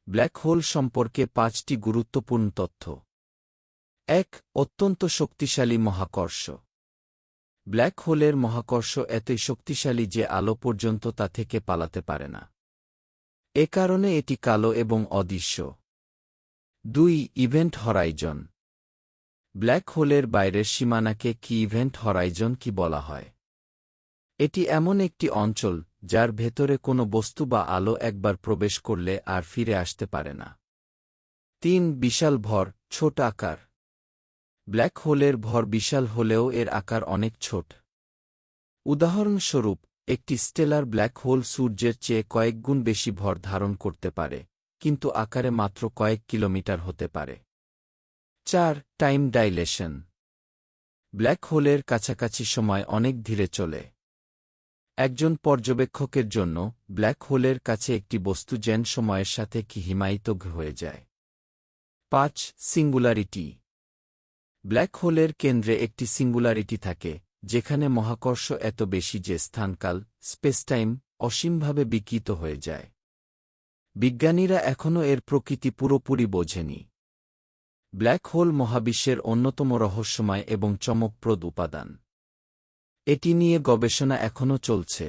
Black hole সম্পর্কে 5টি গুরুত্বপূর্ণ তথ্য। 1. অত্যন্ত শক্তিশালী মহাকর্ষ। ব্ল্যাক হোলের মহাকর্ষ এতই শক্তিশালী যে আলো পর্যন্ত তা থেকে পালাতে পারে না। এ কারণে এটি কালো এবং অদৃশ্য। 2. Event Horizon. ব্ল্যাক হোলের বাইরের সীমানাকে কি ইভেন্ট হরাইজন কি বলা হয়? এটি এমন একটি অঞ্চল যার ভেতরে কোনো বস্তু বা আলো একবার প্রবেশ করলে আর ফিরে আসতে পারে না। 3. বিশাল ভর, ছোট আকার। ব্ল্যাক হোলের ভর বিশাল হলেও এর আকার অনেক ছোট। উদাহরণস্বরূপ, একটি স্টেলার ব্ল্যাক হোল সূর্যের চেয়ে কয়েক গুণ বেশি ভর ধারণ করতে পারে, কিন্তু আকারে মাত্র কয়েক কিলোমিটার হতে পারে। 4. Time dilation. ব্ল্যাক হোলের কাছাকাছি সময় অনেক ধীরে চলে। একজন পর্যবেক্ষকের জন্য ব্ল্যাক হোলের কাছে একটি বস্তু যেন সময়ের সাথে কি হিমায়িত হয়ে যায়। 5. সিঙ্গুলারিটি। ব্ল্যাক হোলের কেন্দ্রে একটি সিঙ্গুলারিটি থাকে, যেখানে মহাকর্ষ এত বেশি যে স্থানকাল স্পেসটাইম অসীমভাবে বিকৃত হয়ে যায়। বিজ্ঞানীরা এখনও এর প্রকৃতি পুরোপুরি বোঝেনি। ব্ল্যাক হোল মহাবিশ্বের অন্যতম রহস্যময় এবং চমকপ্রদ উপাদান। এটি নিয়ে গবেষণা এখনও চলছে।